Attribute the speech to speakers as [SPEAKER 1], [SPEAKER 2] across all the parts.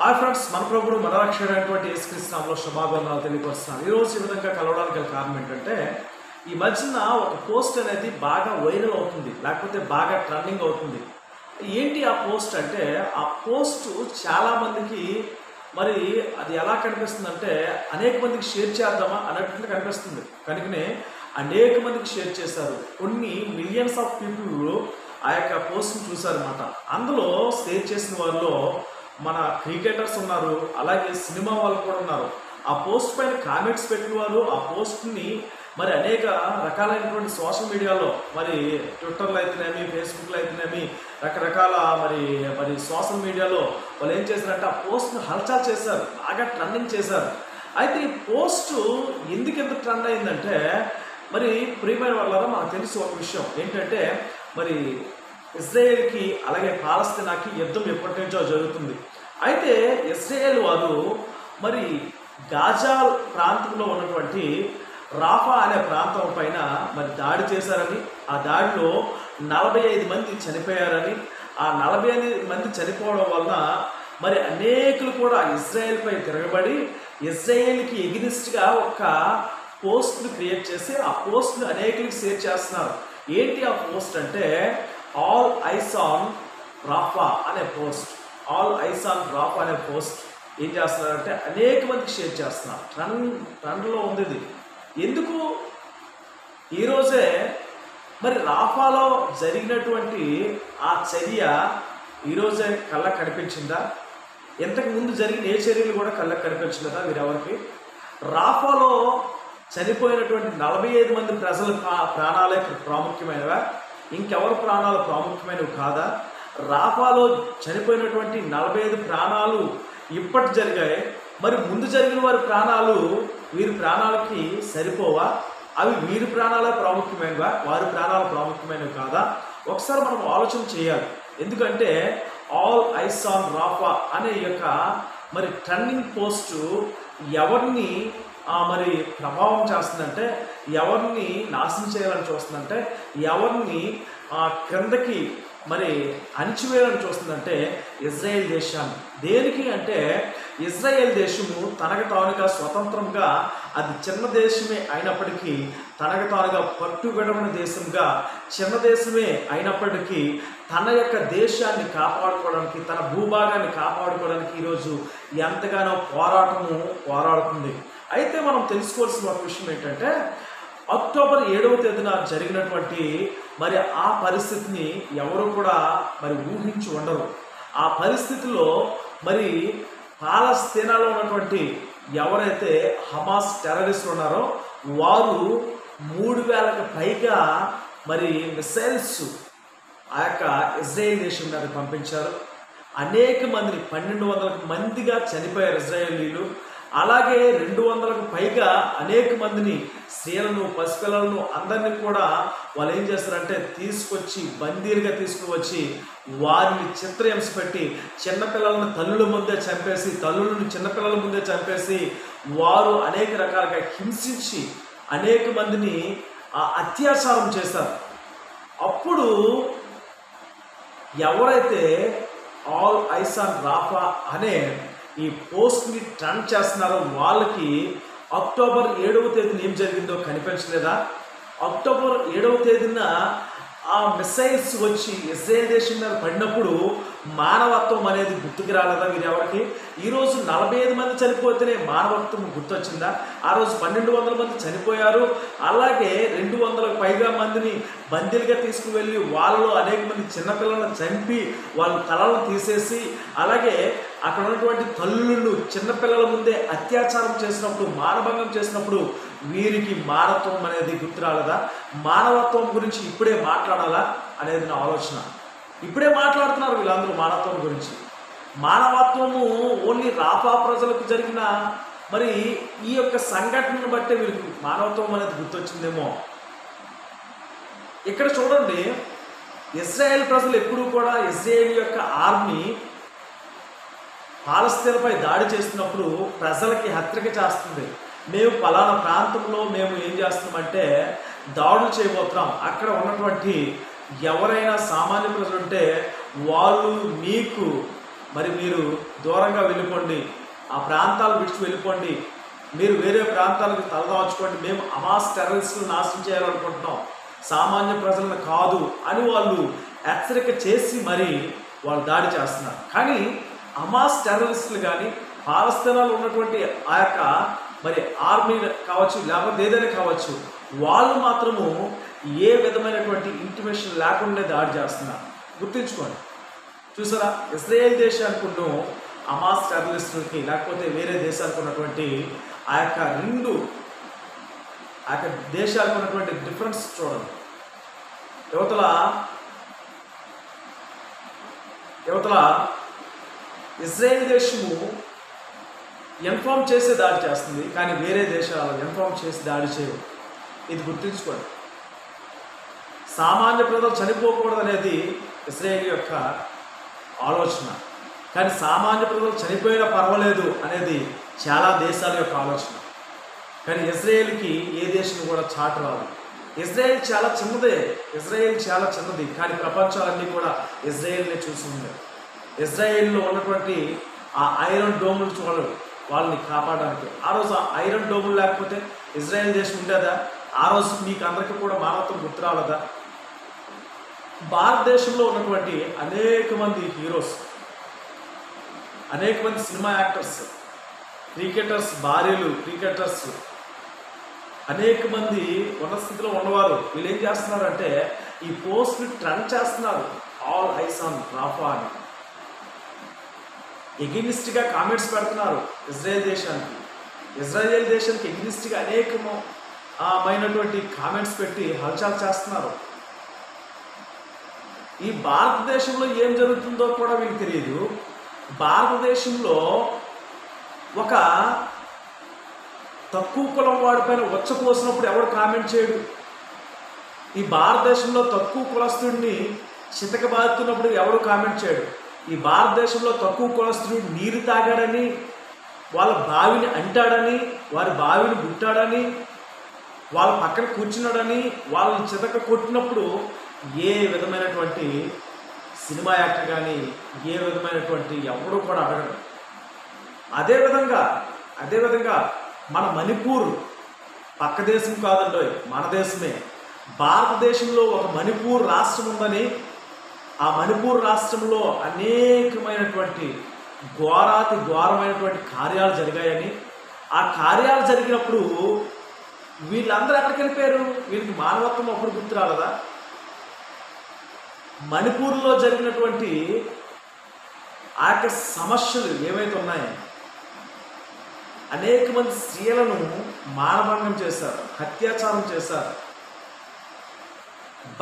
[SPEAKER 1] Hi friends, మన ప్రభుడు మన రక్షకుడైనటువంటి యేసుక్రీస్తు నామములో శుభాభివందనాలు తెలియపరుస్తున్నాను. ఈరోజు ఈ విధంగా కలవడానికి గల కారణం ఏంటంటే, ఈ మధ్యన ఒక పోస్ట్ అనేది బాగా వైరల్ అవుతుంది, లేకపోతే బాగా ట్రెండింగ్ అవుతుంది. ఏంటి ఆ పోస్ట్ అంటే, ఆ పోస్ట్ చాలామందికి మరి అది ఎలా కనిపిస్తుందంటే, అనేక మందికి షేర్ చేద్దామా అన్నట్లు కనిపిస్తుంది. కనుకనే అనేక మందికి షేర్ చేశారు. కొన్ని మిలియన్స్ ఆఫ్ పీపుల్ ఆ యొక్క పోస్ట్ని చూశారన్నమాట. అందులో షేర్ చేసిన వారిలో మన క్రికెటర్స్ ఉన్నారు, అలాగే సినిమా వాళ్ళు కూడా ఉన్నారు. ఆ పోస్ట్ పైన కామెంట్స్ పెట్టిన వారు ఆ పోస్ట్ని మరి అనేక రకాలైనటువంటి సోషల్ మీడియాలో, మరి ట్విట్టర్లో అయితేనేమి, ఫేస్బుక్లో అయితేనేమి, రకరకాల మరి సోషల్ మీడియాలో వాళ్ళు ఏం చేశారంటే ఆ పోస్ట్ని హల్చల్ చేశారు, బాగా ట్రెండింగ్ చేశారు. అయితే ఈ పోస్టు ఎందుకు ట్రెండ్ అయిందంటే, మరి ప్రియమైన వాళ్ళలో మనకు తెలిసి ఒక విషయం ఏంటంటే, మరి ఇజ్రాయేల్కి అలాగే పాలస్తీనాకి యుద్ధం ఎప్పటి నుంచో జరుగుతుంది. అయితే ఇజ్రాయేల్ వారు మరి గాజా ప్రాంతంలో ఉన్నటువంటి రాఫా అనే ప్రాంతం పైన మరి దాడి చేశారని, ఆ దాడిలో 45 మంది చనిపోయారని, ఆ 45 మంది చనిపోవడం వలన మరి అనేకులు కూడా ఇజ్రాయేల్పై తిరగబడి ఇజ్రాయేల్కి ఎగినిస్ట్గా ఒక పోస్ట్ని క్రియేట్ చేసి ఆ పోస్ట్ని అనేకులకి షేర్ చేస్తున్నారు. ఏంటి ఆ పోస్ట్ అంటే, ఆల్ ఐస్ ఆన్ రాఫా అనే post. All eyes on Rapha అనే పోస్ట్ ఏం చేస్తున్నారంటే అనేక మందికి షేర్ చేస్తున్నారు. ట్రెండ్లో ఉంది ఇది. ఎందుకు ఈరోజే మరి రాఫాలో జరిగినటువంటి ఆ చర్య ఈరోజే కళ్ళకు కనిపించిందా? ఇంతకు ముందు జరిగిన ఏ చర్యలు కూడా కళ్ళకు కనిపించలేదా వీరెవరికి? రాఫాలో చనిపోయినటువంటి 45 మంది ప్రజల ప్రాణాలే ప్రాముఖ్యమైనవా? ఇంకెవరి ప్రాణాలు ప్రాముఖ్యమైనవి కాదా? రాఫాలో చనిపోయినటువంటి 45 ప్రాణాలు ఇప్పటి జరిగాయి. మరి ముందు జరిగిన వారి ప్రాణాలు వీరి ప్రాణాలకి సరిపోవా? అవి వీరి ప్రాణాలే ప్రాముఖ్యమైనవా, వారి ప్రాణాలు ప్రాముఖ్యమైనవి కాదా? ఒకసారి మనం ఆలోచన చేయాలి. ఎందుకంటే ఆల్ ఐస్ ఆన్ రాఫా అనే యొక్క మరి ట్రెండింగ్ పోస్టు ఎవరిని మరి ప్రభావం చేస్తుందంటే, ఎవరిని నాశనం చేయాలని చూస్తుందంటే, ఎవరిని క్రిందకి మరి అణిచివేయాలని చూస్తుందంటే ఇజ్రాయేల్ దేశాన్ని. దేనికి అంటే, ఇజ్రాయేల్ దేశము తనకు తానుగా స్వతంత్రంగా, అది చిన్న దేశమే అయినప్పటికీ తనకు తానుగా పట్టుబడిన దేశంగా, చిన్న దేశమే అయినప్పటికీ తన యొక్క దేశాన్ని కాపాడుకోవడానికి, తన భూభాగాన్ని కాపాడుకోవడానికి ఈరోజు ఎంతగానో పోరాడుతుంది. అయితే మనం తెలుసుకోవాల్సిన ఒక విషయం ఏంటంటే, అక్టోబర్ 7వ తేదీన జరిగినటువంటి మరి ఆ పరిస్థితిని ఎవరు కూడా మరి ఊహించి ఉండరు. ఆ పరిస్థితిలో మరి పాలస్తీనాలో ఉన్నటువంటి ఎవరైతే హమాస్ టెర్రరిస్టులు ఉన్నారో వారు 3000కు పైగా మరి మిసైల్స్ ఆ యొక్క ఇజ్రాయేల్ దేశం మీద పంపించారు. అనేక మందిని 1200 మందిగా చనిపోయారు ఇజ్రాయేలీలు. అలాగే 200కు పైగా అనేక మందిని, స్త్రీలను, పసిపిల్లలను అందరినీ కూడా వాళ్ళు ఏం చేస్తారంటే తీసుకొచ్చి బందీలుగా తీసుకుని వచ్చి వారిని చిత్రహింస పెట్టి చిన్నపిల్లలను తల్లుల ముందే చంపేసి, తల్లులను చిన్నపిల్లల ముందే చంపేసి వారు అనేక రకాలుగా హింసించి అనేక మందిని అత్యాచారం చేశారు. అప్పుడు ఎవరైతే ఆల్ ఐస్ ఆన్ రాఫా అనే ఈ పోస్ట్ని ట్రెండ్ చేస్తున్నారో వాళ్ళకి అక్టోబర్ 7వ తేదీన ఏం జరిగిందో కనిపించలేదా? అక్టోబర్ 7వ తేదీన ఆ మిసైల్స్ వచ్చి ఇజ్రాయేల్ దేశం మీద పడినప్పుడు మానవత్వం అనేది గుర్తుకు రాలేదా వీరెవరికి? ఈరోజు 45 మంది చనిపోతేనే మానవత్వం గుర్తొచ్చిందా? ఆ రోజు 1200 మంది చనిపోయారు. అలాగే 200కు పైగా మందిని బందీలుగా తీసుకువెళ్ళి వాళ్ళలో అనేక మంది చిన్నపిల్లలను చంపి వాళ్ళ తలలను తీసేసి, అలాగే అక్కడ ఉన్నటువంటి తల్లులను చిన్నపిల్లల ముందే అత్యాచారం చేసినప్పుడు, మానభంగం చేసినప్పుడు వీరికి మానవత్వం అనేది గుర్తు రాలేదా? మానవత్వం గురించి ఇప్పుడే మాట్లాడాలా అనేది నా ఆలోచన. ఇప్పుడే మాట్లాడుతున్నారు వీళ్ళందరూ మానవత్వం గురించి. మానవత్వము ఓన్లీ రాఫా ప్రజలకు జరిగిన మరి ఈ యొక్క సంఘటనను బట్టే వీరికి మానవత్వం అనేది గుర్తొచ్చిందేమో. ఇక్కడ చూడండి, ఇజ్రాయేల్ ప్రజలు ఎప్పుడూ కూడా ఇజ్రాయేల్ యొక్క ఆర్మీ పాలస్తీనాపై దాడి చేస్తున్నప్పుడు ప్రజలకి హెచ్చరిక చేస్తుంది. మేము పలానా ప్రాంతంలో మేము ఏం చేస్తున్నామంటే దాడులు చేయబోతున్నాం, అక్కడ ఉన్నటువంటి ఎవరైనా సామాన్య ప్రజలు ఉంటే వాళ్ళు మీకు మరి మీరు దూరంగా వెళ్ళిపోండి, ఆ ప్రాంతాలు విడిచి వెళ్ళిపోండి, మీరు వేరే ప్రాంతాలకు తలదాచుకోండి, మేము హమాస్ టెర్రరిస్టులు నాశనం చేయాలనుకుంటున్నాం, సామాన్య ప్రజలను కాదు అని వాళ్ళు హెచ్చరిక చేసి మరి వాళ్ళు దాడి చేస్తున్నారు. కానీ హమాస్ టెర్రరిస్టులు కానీ పాలస్తీనాలో ఉన్నటువంటి ఆ యొక్క మరి ఆర్మీ కావచ్చు, లేకపోతే ఏదైనా కావచ్చు, వాళ్ళు మాత్రము ఏ విధమైనటువంటి ఇంటిమేషన్ లేకుండా దాడి చేస్తున్నారు. గుర్తుంచుకోండి. చూసారా, ఇజ్రాయేల్ దేశానికి ఉన్న హమాస్ టెర్రరిస్టులకి లేకపోతే వేరే దేశాలకు ఉన్నటువంటి ఆ యొక్క దేశాలకు ఉన్నటువంటి డిఫరెన్స్ చూడండి. యువతల ఇజ్రాయేల్ దేశము ఇన్ఫార్మ్ చేసే దాడి చేస్తుంది, కానీ వేరే దేశాలు ఇన్ఫార్మ్ చేసి దాడి చేయవు. ఇది గుర్తుంచుకోండి. సామాన్య ప్రజలు చనిపోకూడదు అనేది ఇజ్రాయేల్ యొక్క ఆలోచన, కానీ సామాన్య ప్రజలు చనిపోయినా పర్వాలేదు అనేది చాలా దేశాల యొక్క ఆలోచన. కానీ ఇజ్రాయేల్కి ఏ దేశం కూడా చాటు రాదు. ఇజ్రాయేల్ చాలా చిన్నది, కానీ ప్రపంచాలన్నీ కూడా ఇజ్రాయేల్నే చూసి ఉన్నాయి. ఇజ్రాయేల్లో ఉన్నటువంటి ఆ ఐరన్ డోములు చూడరు వాళ్ళని కాపాడడానికి. ఆ రోజు ఆ ఐరన్ డోములు లేకపోతే ఇజ్రాయేల్ దేశం ఉండేదా? ఆ రోజు మీకు అందరికీ కూడా మానవత్వం గుర్తు రాలేదా? భారతదేశంలో ఉన్నటువంటి అనేక మంది హీరోస్, అనేక మంది సినిమా యాక్టర్స్, క్రికెటర్స్, భార్యలు క్రికెటర్స్, అనేక మంది ఉన్న స్థితిలో ఉన్నవారు వీళ్ళు ఏం చేస్తున్నారంటే ఈ పోస్ట్ ట్రెండ్ చేస్తున్నారు. ఆల్ ఐస్ ఆన్ రాఫా అని ఎగెనిస్ట్గా కామెంట్స్ పెడుతున్నారు. ఇజ్రాయేల్ దేశానికి ఎగెనిస్ట్గా అనేకమైనటువంటి కామెంట్స్ పెట్టి హల్చల్ చేస్తున్నారు. ఈ భారతదేశంలో ఏం జరుగుతుందో కూడా మీకు తెలియదు. భారతదేశంలో ఒక తక్కువ కులం వాడిపైన వచ్చపోసినప్పుడు ఎవడు కామెంట్ చేయడు. ఈ భారతదేశంలో తక్కువ కులస్తుడిని చితకబాదుతున్నప్పుడు ఎవడు కామెంట్ చేయడు. ఈ భారతదేశంలో తక్కువ కులస్తుడు నీరు తాగాడని, వాళ్ళ బావిని అంటాడని, వారి బావిని గుట్టాడని, వాళ్ళ పక్కన కూర్చున్నాడని వాళ్ళని చితక కొట్టినప్పుడు ఏ విధమైనటువంటి సినిమా యాక్టర్ కానీ ఏ విధమైనటువంటి ఎవడో కూడా అడగడు. అదేవిధంగా మన మణిపూర్ పక్క దేశం కాదండో, మన దేశమే. భారతదేశంలో ఒక మణిపూర్ రాష్ట్రం ఉందని, ఆ మణిపూర్ రాష్ట్రంలో అనేకమైనటువంటి ఘోరమైనటువంటి కార్యాలు జరిగాయని, ఆ కార్యాలు జరిగినప్పుడు వీళ్ళందరూ ఎక్కడికి వెళ్ళిపోయారు? వీళ్ళకి మానవత్వం అప్పుడు గుర్తు రాలదా? మణిపూర్లో జరిగినటువంటి ఆ యొక్క సమస్యలు ఏవైతే ఉన్నాయో, అనేక మంది స్త్రీలను మానభంగం చేశారు, అత్యాచారం చేశారు,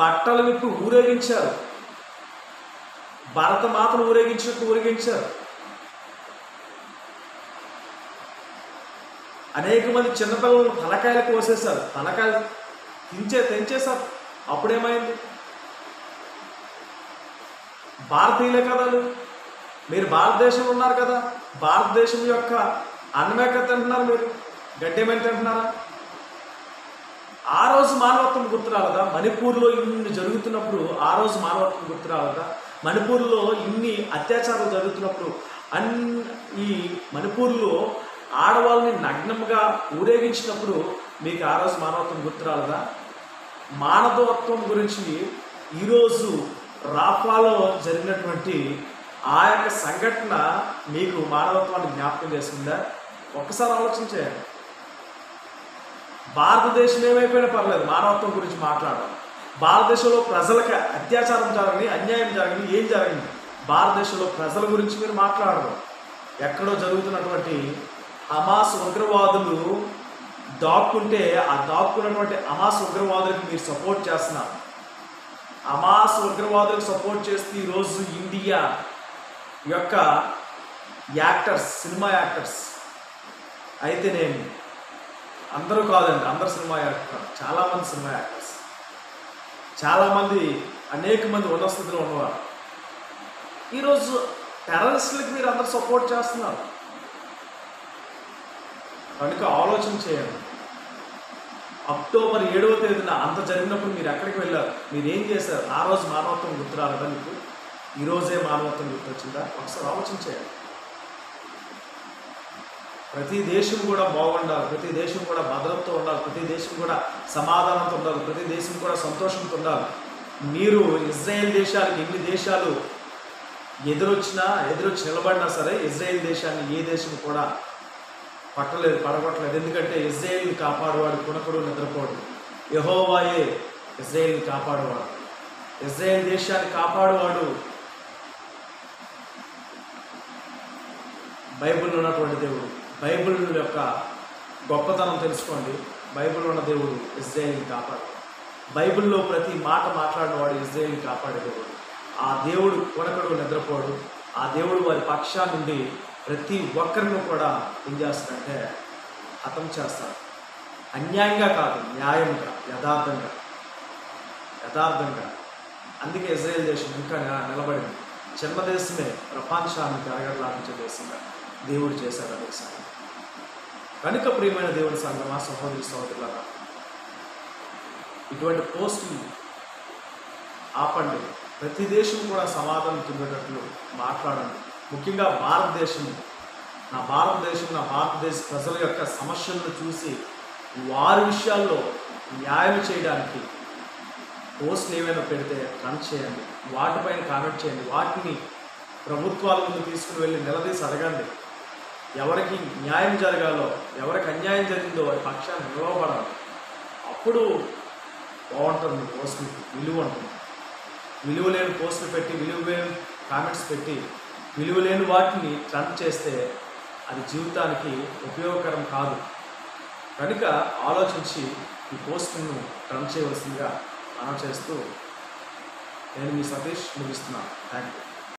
[SPEAKER 1] బట్టలు విప్పి ఊరేగించారు, భరతమాతను ఊరేగించినట్టు ఊరేగించారు. అనేక మంది చిన్నపిల్లలను తలకాయలు కోసేశారు, తలకాయలు తెంచేశారు. అప్పుడేమైంది? భారతీయులే కదా మీరు, భారతదేశంలో ఉన్నారు కదా, భారతదేశం యొక్క అన్నమే కదా తింటున్నారు, మీరు గడ్డేమని తింటున్నారా? ఆ రోజు మానవత్వం గుర్తు రాలదా? మణిపూర్లో ఇన్ని జరుగుతున్నప్పుడు ఆ రోజు మానవత్వం గుర్తు రాలదా? మణిపూర్లో ఇన్ని అత్యాచారాలు జరుగుతున్నప్పుడు ఈ మణిపూర్లో ఆడవాళ్ళని నగ్నంగా ఊరేగించినప్పుడు మీకు ఆ రోజు మానవత్వం గుర్తు రాలదా? మానవత్వం గురించి ఈరోజు రాఫాలో జరిగినటువంటి ఆ యొక్క సంఘటన మీకు మానవత్వాన్ని జ్ఞాపకం చేస్తుందా? ఒక్కసారి ఆలోచన చేయండి. భారతదేశం ఏమైపోయినా పర్లేదు, మానవత్వం గురించి మాట్లాడాలి. భారతదేశంలో ప్రజలకు అత్యాచారం జరిగింది, అన్యాయం జరిగింది, ఏం జరిగింది? భారతదేశంలో ప్రజల గురించి మీరు మాట్లాడరు. ఎక్కడో జరుగుతున్నటువంటి హమాస్ ఉగ్రవాదులు దాక్కుంటే ఆ దాక్కున్నటువంటి హమాస్ ఉగ్రవాదులకు మీరు సపోర్ట్ చేస్తున్నారు. హమాస్ ఉగ్రవాదులకు సపోర్ట్ చేస్తూ ఈరోజు ఇండియా యొక్క యాక్టర్స్, సినిమా యాక్టర్స్ అయితే నేను అందరూ కాదండి, అందరు సినిమా యాక్టర్, చాలామంది సినిమా యాక్టర్స్, చాలామంది అనేక మంది ఉన్న స్థితిలో ఉన్నవారు ఈరోజు టెర్రరిస్టులకు మీరు అందరు సపోర్ట్ చేస్తున్నారు. కనుక ఆలోచన చేయండి. అక్టోబర్ 7వ తేదీన అంత జరిగినప్పుడు మీరు ఎక్కడికి వెళ్ళారు? మీరు ఏం చేశారు? ఆ రోజు మానవత్వం గుర్తు రాలేదా మీకు? ఈరోజే మానవత్వం గుర్తొచ్చిందా? ఒకసారి ఆలోచించేయాలి. ప్రతి దేశం కూడా బాగుండాలి, ప్రతి దేశం కూడా భద్రతతో ఉండాలి, ప్రతి దేశం కూడా సమాధానంతో ఉండాలి, ప్రతి దేశం కూడా సంతోషంతో ఉండాలి. మీరు ఇజ్రాయెల్ దేశాలకు ఎన్ని దేశాలు ఎదురొచ్చి నిలబడినా సరే ఇజ్రాయెల్ దేశాన్ని ఏ దేశం కూడా పడగొట్టలేదు. ఎందుకంటే ఇజ్రాయెల్ని కాపాడువాడు కునకుడు నిద్రపోడు. యెహోవాయే ఇజ్రాయెల్ని కాపాడువాడు, ఇజ్రాయెల్ దేశాన్ని కాపాడువాడు. బైబిల్లో ఉన్నటువంటి దేవుడు, బైబిల్ యొక్క గొప్పతనం తెలుసుకోండి. బైబిల్లో ఉన్న దేవుడు ఇజ్రాయెల్ని కాపాడు. బైబిల్లో ప్రతి మాట మాట్లాడిన వాడు ఇజ్రాయెల్ని కాపాడే దేవుడు. ఆ దేవుడు కొనకడు నిద్రపోడు. ఆ దేవుడు వారి పక్షాల నుండి ప్రతి ఒక్కరిని కూడా ఏం చేస్తాడంటే హతం చేస్తాడు. అన్యాయంగా కాదు, న్యాయంగా, యథార్థంగా. అందుకే ఇజ్రాయెల్ దేశం ఇంకా నిలబడింది. చిన్న దేశమే ప్రపంచాన్ని తిరగలాడించే దేశంగా దేవుడు చేశాడు ఆ దేశాన్ని. కనుక ప్రియమైన దేవుని సంగమా, సహోదరి సహోదరులారా, ఇటువంటి పోస్టులు ఆపండి. ప్రతి దేశం కూడా సమాధానం చెందేటట్లు మాట్లాడండి. ముఖ్యంగా భారతదేశం, నా భారతదేశ ప్రజల యొక్క సమస్యలను చూసి వారి విషయాల్లో న్యాయం చేయడానికి పోస్టులు ఏమైనా పెడితే రన్ చేయండి, వాటిపైన కామెంట్ చేయండి, వాటిని ప్రభుత్వాల ముందు తీసుకుని వెళ్ళి నిలదీసి అడగండి. ఎవరికి న్యాయం జరగాలో, ఎవరికి అన్యాయం జరిగిందో వారి పక్షాన్ని నిలవబడాలి. అప్పుడు బాగుంటుంది, పోస్టులు విలువ ఉంటుంది. విలువ లేని పోస్టులు పెట్టి, విలువ లేని కామెంట్స్ పెట్టి, విలువ లేని వాటిని ట్రెండ్ చేస్తే అది జీవితానికి ఉపయోగకరం కాదు. కనుక ఆలోచించి ఈ పోస్టులను ట్రెండ్ చేయవలసిందిగా మనం చేస్తూ నేను మీ సతీష్ ముగిస్తున్నాను. Thank you.